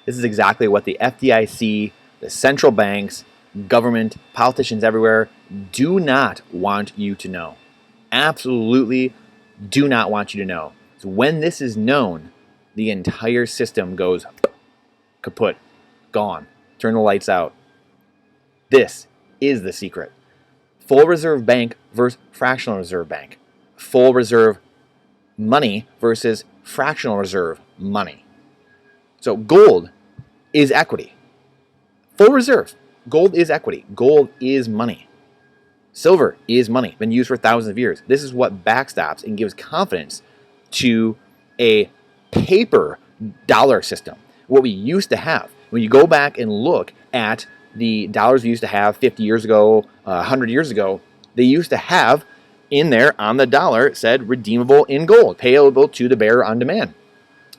This is exactly what the FDIC, the central banks, government, politicians everywhere do not want you to know. Absolutely do not want you to know. So when this is known, the entire system goes kaput, gone. Turn the lights out. This is the secret. Full reserve bank versus fractional reserve bank. Full reserve money versus fractional reserve money. So gold is equity. Full reserve. Gold is equity. Gold is money. Silver is money. Been used for thousands of years. This is what backstops and gives confidence to a paper dollar system. What we used to have. When you go back and look at the dollars we used to have 50 years ago, 100 years ago, they used to have in there on the dollar said redeemable in gold, payable to the bearer on demand.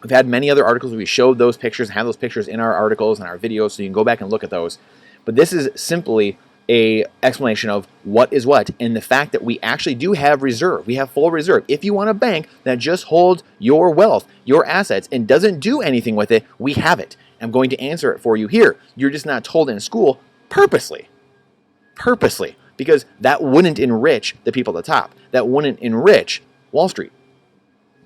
We've had many other articles where we showed those pictures and have those pictures in our articles and our videos, so you can go back and look at those. But this is simply a explanation of what is what, and the fact that we actually do have reserve. We have full reserve. If you want a bank that just holds your wealth, your assets, and doesn't do anything with it, we have it. I'm going to answer it for you here. You're just not told in school purposely. Purposely. Because that wouldn't enrich the people at the top. That wouldn't enrich Wall Street.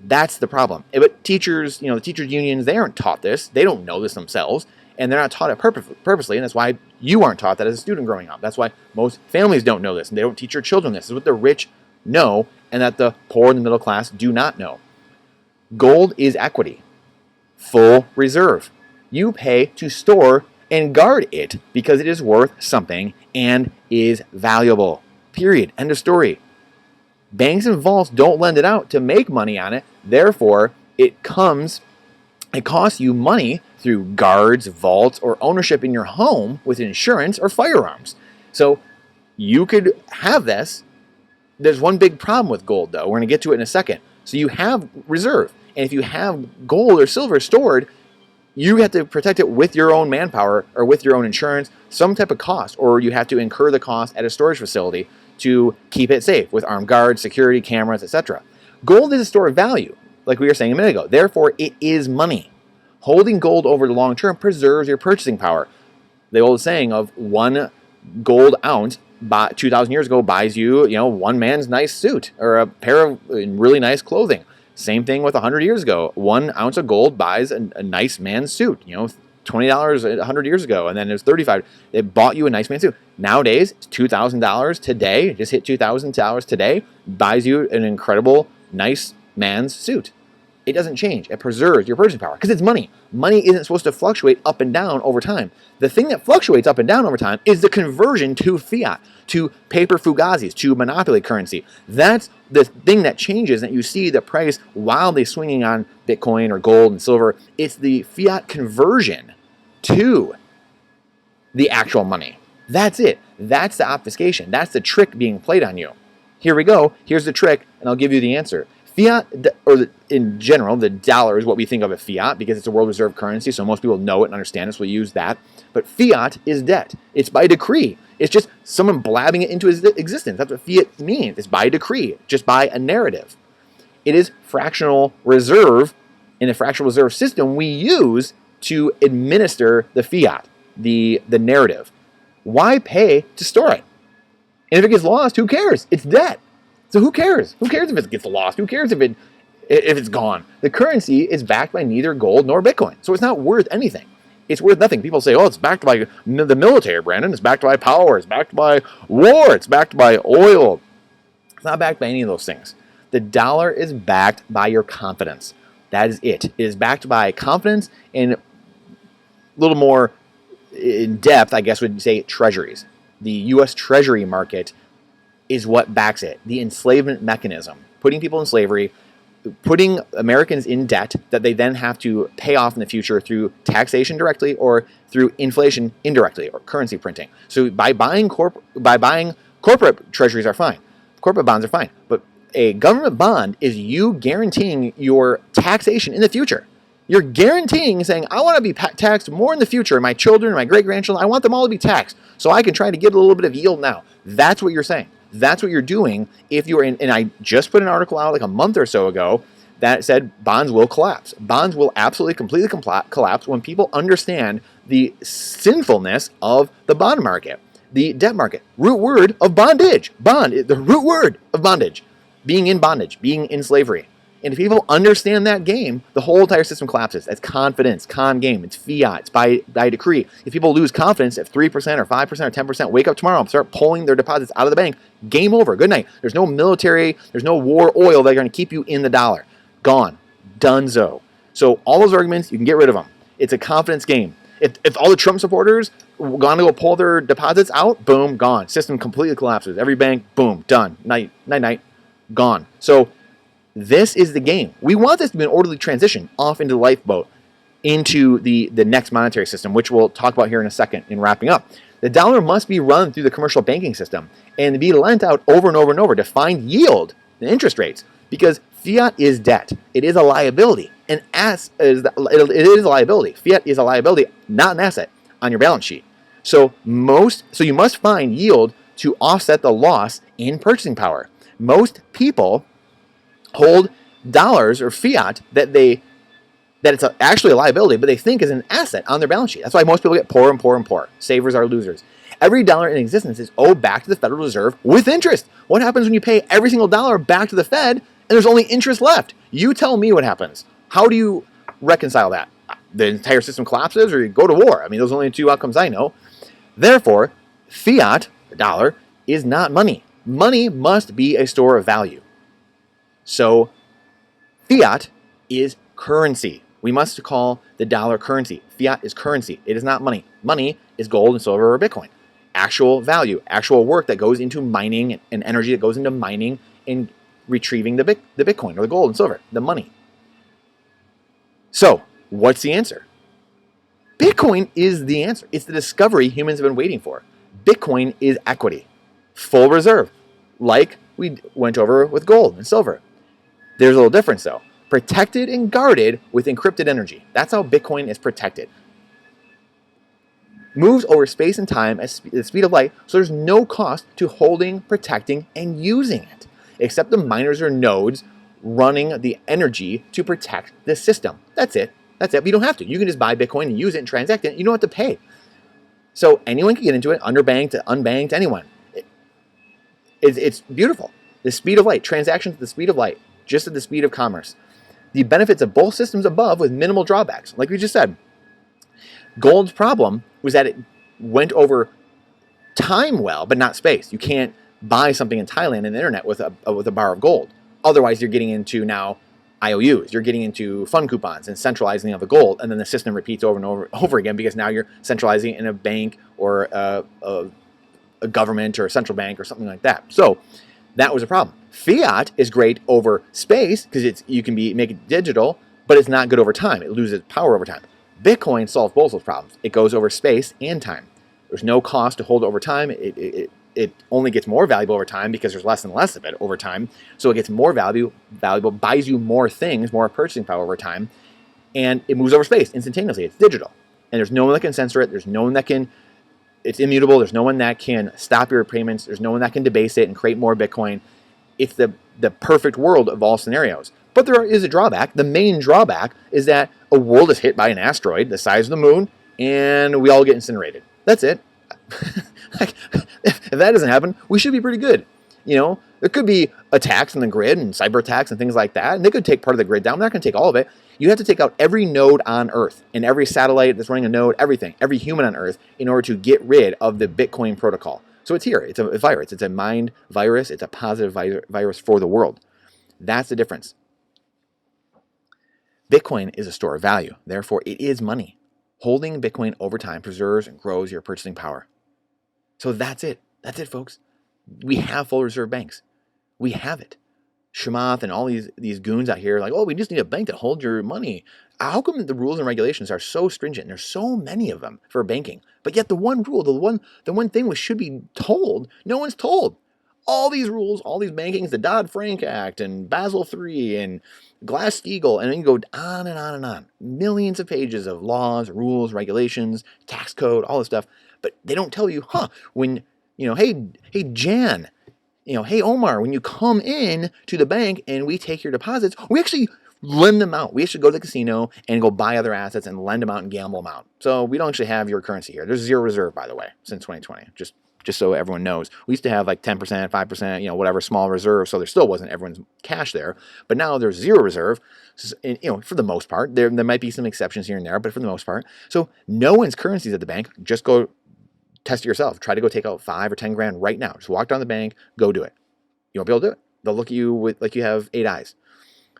That's the problem. But teachers, the teachers unions, they aren't taught this. They don't know this themselves. And they're not taught it purposely. And that's why you aren't taught that as a student growing up. That's why most families don't know this. And they don't teach their children this. This is what the rich know and that the poor and the middle class do not know. Gold is equity. Full reserve. You pay to store and guard it because it is worth something and is valuable. Period. End of story. Banks and vaults don't lend it out to make money on it. Therefore, it costs you money through guards, vaults, or ownership in your home with insurance or firearms. So you could have this. There's one big problem with gold, though. We're going to get to it in a second. So you have reserve. And if you have gold or silver stored, you have to protect it with your own manpower or with your own insurance, some type of cost, or you have to incur the cost at a storage facility to keep it safe with armed guards, security, cameras, etc. Gold is a store of value, like we were saying a minute ago. Therefore, it is money. Holding gold over the long term preserves your purchasing power. The old saying of 1 gold ounce 2,000 years ago buys you, one man's nice suit or a pair of really nice clothing. Same thing with 100 years ago. 1 ounce of gold buys a nice man's suit. $20 100 years ago, and then it was $35. It bought you a nice man's suit. Nowadays, it's $2,000 today. It just hit $2,000 today. Buys you an incredible, nice man's suit. It doesn't change. It preserves your purchasing power because it's money. Money isn't supposed to fluctuate up and down over time. The thing that fluctuates up and down over time is the conversion to fiat, to paper fugazis, to monopoly currency. That's the thing that changes, that you see the price wildly swinging on Bitcoin or gold and silver. It's the fiat conversion to the actual money. That's it. That's the obfuscation. That's the trick being played on you. Here we go. Here's the trick, and I'll give you the answer. Fiat, in general, the dollar is what we think of as fiat because it's a world reserve currency, so most people know it and understand it, so we use that. But fiat is debt. It's by decree. It's just someone blabbing it into existence. That's what fiat means. It's by decree, just by a narrative. It is fractional reserve. In a fractional reserve system, we use to administer the fiat, the narrative. Why pay to store it? And if it gets lost, who cares? It's debt. So who cares? Who cares if it gets lost? Who cares if it's gone? The currency is backed by neither gold nor Bitcoin. So it's not worth anything. It's worth nothing. People say, it's backed by the military, Brandon. It's backed by power. It's backed by war. It's backed by oil. It's not backed by any of those things. The dollar is backed by your confidence. That is it. It is backed by confidence and a little more in depth, I guess would say treasuries. The U.S. Treasury market is what backs it. The enslavement mechanism, putting people in slavery, putting Americans in debt that they then have to pay off in the future through taxation directly or through inflation indirectly or currency printing. So by buying corporate treasuries are fine. Corporate bonds are fine. But a government bond is you guaranteeing your taxation in the future. You're guaranteeing, saying, I want to be taxed more in the future. My children, my great-grandchildren, I want them all to be taxed so I can try to get a little bit of yield now. That's what you're saying. That's what you're doing if you're in, and I just put an article out like a month or so ago that said bonds will collapse. Bonds will absolutely, completely collapse when people understand the sinfulness of the bond market, the debt market. Root word of bondage. Bond, the root word of bondage. Being in bondage, being in slavery. And if people understand that game, the whole entire system collapses. That's confidence, con game. It's fiat. It's by decree. If people lose confidence at 3% or 5% or 10%, wake up tomorrow and start pulling their deposits out of the bank, game over. Good night. There's no military, there's no war oil that are going to keep you in the dollar. Gone. Donezo. So all those arguments, you can get rid of them. It's a confidence game. If all the Trump supporters going to go pull their deposits out, boom, gone. System completely collapses. Every bank, boom, done. Night, gone. So this is the game. We want this to be an orderly transition off into the lifeboat, into the next monetary system, which we'll talk about here in a second in wrapping up. The dollar must be run through the commercial banking system and be lent out over and over and over to find yield and interest rates, because fiat is debt. It is a liability. It is a liability. Fiat is a liability, not an asset on your balance sheet. So you must find yield to offset the loss in purchasing power. Most people hold dollars or fiat that it's actually a liability, but they think is an asset on their balance sheet. That's why most people get poorer and poorer and poorer. Savers are losers. Every dollar in existence is owed back to the Federal Reserve with interest. What happens when you pay every single dollar back to the Fed and there's only interest left? You tell me what happens. How do you reconcile that? The entire system collapses, or you go to war. I mean, those are only two outcomes I know. Therefore, fiat, the dollar, is not money. Money must be a store of value. So, fiat is currency. We must call the dollar currency. Fiat is currency. It is not money. Money is gold and silver or Bitcoin. Actual value, actual work that goes into mining and energy that goes into mining and retrieving the Bitcoin or the gold and silver, the money. So, what's the answer? Bitcoin is the answer. It's the discovery humans have been waiting for. Bitcoin is equity, full reserve, like we went over with gold and silver. There's a little difference though. Protected and guarded with encrypted energy. That's how Bitcoin is protected. Moves over space and time at the speed of light, so there's no cost to holding, protecting, and using it, except the miners or nodes running the energy to protect the system. That's it. But you don't have to. You can just buy Bitcoin and use it and transact it. You don't have to pay. So anyone can get into it, underbanked, unbanked, anyone. It's beautiful. The speed of light, transactions at the speed of light, just at the speed of commerce. The benefits of both systems above with minimal drawbacks. Like we just said, gold's problem was that it went over time well, but not space. You can't buy something in Thailand on the internet with a bar of gold. Otherwise, you're getting into now IOUs. You're getting into fund coupons and centralizing of the gold, and then the system repeats over and over again because now you're centralizing in a bank or a government or a central bank or something like that. So that was a problem. Fiat is great over space because you can make it digital, but it's not good over time. It loses power over time. Bitcoin solves both those problems. It goes over space and time. There's no cost to hold it over time. It only gets more valuable over time because there's less and less of it over time. So it gets more valuable, buys you more things, more purchasing power over time, and it moves over space instantaneously. It's digital. And there's no one that can censor it. There's no one that can, it's immutable. There's no one that can stop your payments. There's no one that can debase it and create more Bitcoin. It's the perfect world of all scenarios. But there is a drawback. The main drawback is that a world is hit by an asteroid the size of the moon, and we all get incinerated. That's it. If that doesn't happen, we should be pretty good. You know, there could be attacks on the grid and cyber attacks and things like that, and they could take part of the grid down. They're not going to take all of it. You have to take out every node on Earth and every satellite that's running a node, everything, every human on Earth in order to get rid of the Bitcoin protocol. So it's here. It's a virus. It's a mind virus. It's a positive virus for the world. That's the difference. Bitcoin is a store of value. Therefore, it is money. Holding Bitcoin over time preserves and grows your purchasing power. So that's it. That's it, folks. We have full reserve banks. We have it. Chamath and all these goons out here are like, oh, we just need a bank to hold your money. How come the rules and regulations are so stringent? And there's so many of them for banking. But yet the one rule, the one thing we should be told, no one's told. All these rules, all these bankings, the Dodd-Frank Act and Basel III and Glass-Steagall, and then you go on and on and on. Millions of pages of laws, rules, regulations, tax code, all this stuff. But they don't tell you, when, hey, Jan, hey, Omar, when you come in to the bank and we take your deposits, we actually lend them out. We should go to the casino and go buy other assets and lend them out and gamble them out. So we don't actually have your currency here. There's zero reserve, by the way, since 2020. Just so everyone knows. We used to have like 10%, 5%, whatever small reserve, so there still wasn't everyone's cash there. But now there's zero reserve, for the most part. There might be some exceptions here and there, but for the most part. So no one's currency is at the bank. Just go test it yourself. Try to go take out 5 or 10 grand right now. Just walk down the bank, go do it. You won't be able to do it. They'll look at you like you have 8 eyes.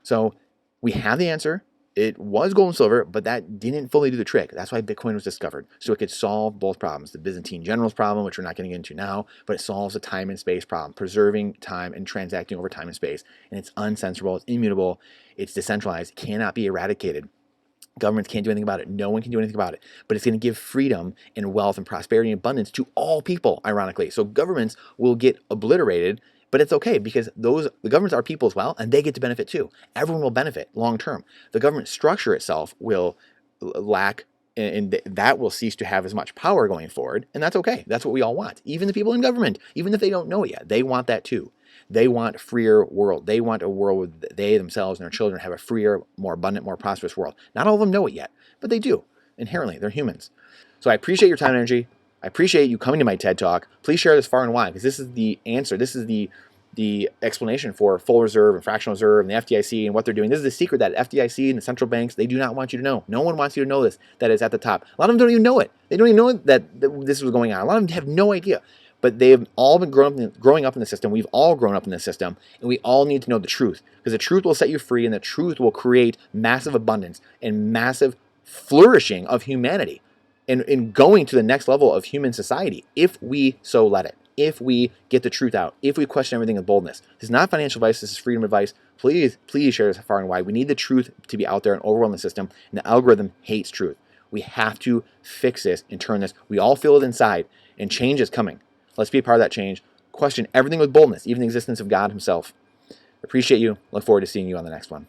So we have the answer. It was gold and silver, but that didn't fully do the trick. That's why Bitcoin was discovered. So it could solve both problems. The Byzantine generals problem, which we're not getting into now, but it solves the time and space problem, preserving time and transacting over time and space. And it's uncensorable, it's immutable, it's decentralized, cannot be eradicated. Governments can't do anything about it. No one can do anything about it. But it's going to give freedom and wealth and prosperity and abundance to all people, ironically. So governments will get obliterated, but it's okay because the governments are people as well, and they get to benefit too. Everyone will benefit long term. The government structure itself will lack, and that will cease to have as much power going forward, and that's okay. That's what we all want. Even the people in government, even if they don't know it yet, they want that too. They want a freer world. They want a world where they themselves and their children have a freer, more abundant, more prosperous world. Not all of them know it yet, but they do. Inherently, they're humans. So I appreciate your time and energy. I appreciate you coming to my TED Talk. Please share this far and wide because this is the answer. This is the explanation for full reserve and fractional reserve and the FDIC and what they're doing. This is the secret that FDIC and the central banks, they do not want you to know. No one wants you to know this, that is at the top. A lot of them don't even know it. They don't even know that this was going on. A lot of them have no idea. But they've all been growing up in the system. We've all grown up in the system, and we all need to know the truth because the truth will set you free, and the truth will create massive abundance and massive flourishing of humanity and going to the next level of human society if we so let it, if we get the truth out, if we question everything with boldness. This is not financial advice. This is freedom advice. Please share this far and wide. We need the truth to be out there and overwhelm the system, and the algorithm hates truth. We have to fix this and turn this. We all feel it inside, and change is coming. Let's be a part of that change. Question everything with boldness, even the existence of God himself. Appreciate you. Look forward to seeing you on the next one.